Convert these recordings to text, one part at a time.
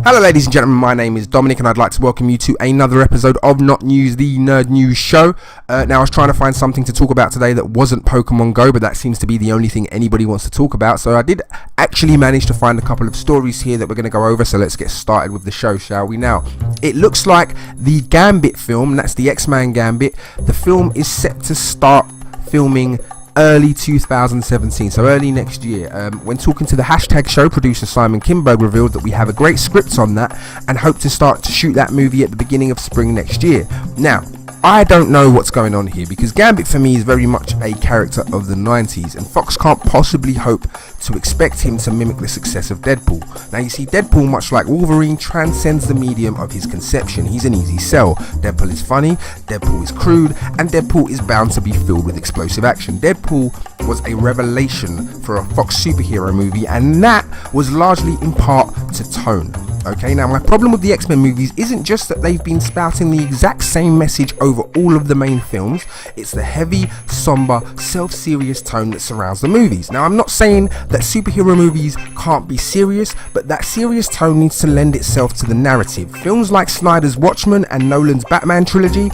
Hello ladies and gentlemen, my name is Dominic and I'd like to welcome you to another episode of Not News, the Nerd News Show. Now I was trying to find something to talk about today that wasn't Pokemon Go, but that seems to be the only thing anybody wants to talk about. So I did actually manage to find a couple of stories here that we're going to go over, so let's get started with the show, shall we? Now, it looks like the Gambit film, that's the X-Men Gambit, the film is set to start filming early 2017, so early next year. When talking to the Hashtag Show, producer Simon Kinberg revealed that we have a great script on that and hope to start to shoot that movie at the beginning of spring next year. Now, I don't know what's going on here because Gambit for me is very much a character of the 90s and Fox can't possibly hope to expect him to mimic the success of Deadpool. Now you see, Deadpool, much like Wolverine, transcends the medium of his conception. He's an easy sell. Deadpool is funny, Deadpool is crude, and Deadpool is bound to be filled with explosive action. Deadpool was a revelation for a Fox superhero movie, and that was largely in part to tone. Okay, now my problem with the X-Men movies isn't just that they've been spouting the exact same message over all of the main films, it's the heavy, somber, self-serious tone that surrounds the movies. Now I'm not saying that superhero movies can't be serious, but that serious tone needs to lend itself to the narrative. Films like Snyder's Watchmen and Nolan's Batman trilogy,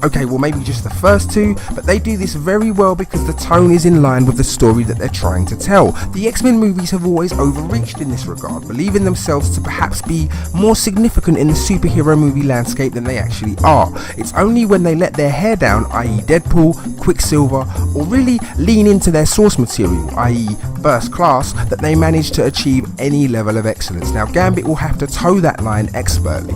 okay, well maybe just the first two, but they do this very well because the tone is in line with the story that they're trying to tell. The X-Men movies have always overreached in this regard, believing themselves to perhaps be more significant in the superhero movie landscape than they actually are. It's only when they let their hair down, i.e. Deadpool, Quicksilver, or really lean into their source material, i.e. First Class, that they manage to achieve any level of excellence. Now Gambit will have to toe that line expertly.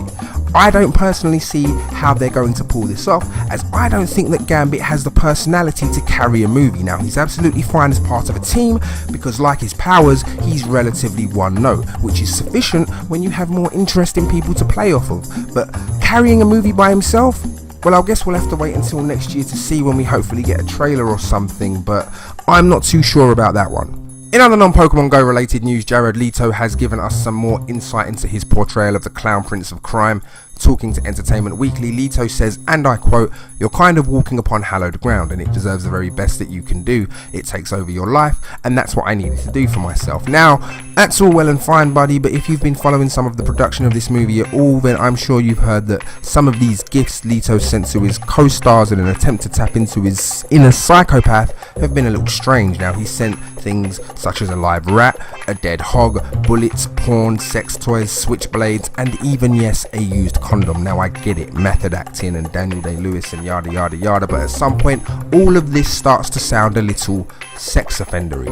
I don't personally see how they're going to pull this off, as I don't think that Gambit has the personality to carry a movie. Now he's absolutely fine as part of a team because, like his powers, he's relatively one note, which is sufficient when you have more interesting people to play off of. But carrying a movie by himself, well, I guess we'll have to wait until next year to see when we hopefully get a trailer or something, but I'm not too sure about that one. In other non-Pokemon Go related news, Jared Leto has given us some more insight into his portrayal of the Clown Prince of Crime. Talking to Entertainment Weekly, Leto says, and I quote, "You're kind of walking upon hallowed ground and it deserves the very best that you can do. It takes over your life and that's what I needed to do for myself." Now, that's all well and fine, buddy, but if you've been following some of the production of this movie at all, then I'm sure you've heard that some of these gifts Leto sent to his co-stars in an attempt to tap into his inner psychopath have been a little strange. Now, he sent things such as a live rat, a dead hog, bullets, porn, sex toys, switchblades, and even, yes, a used condom. Now I get it, method acting and Daniel Day-Lewis and yada yada yada, but at some point all of this starts to sound a little sex offendery.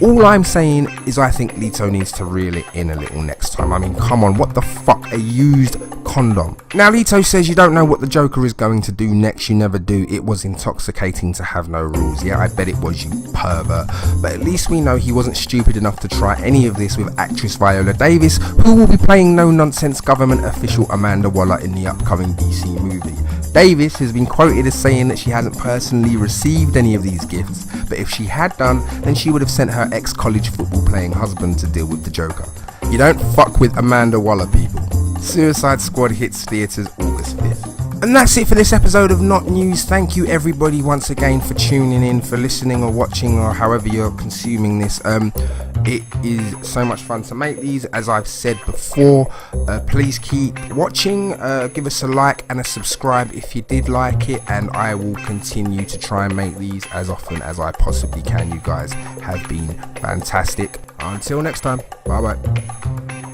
All I'm saying is I think Leto needs to reel it in a little next time. I mean, come on, what the fuck, a used condom? Now Leto says you don't know what the Joker is going to do next, you never do. It was intoxicating to have no rules. Yeah, I bet it was, you pervert. But at least we know he wasn't stupid enough to try any of this with actress Viola Davis, who will be playing no-nonsense government official Amanda Waller in the upcoming DC movie. Davis has been quoted as saying that she hasn't personally received any of these gifts, but if she had done, then she would have sent her ex-college football playing husband to deal with the Joker. You don't fuck with Amanda Waller, people. Suicide Squad hits theatres August 5th. And that's it for this episode of Not News. Thank you everybody once again for tuning in, for listening or watching or however you're consuming this. It is so much fun to make these, as I've said before. Please keep watching, give us a like and a subscribe if you did like it, and I will continue to try and make these as often as I possibly can. You guys have been fantastic. Until next time, bye bye.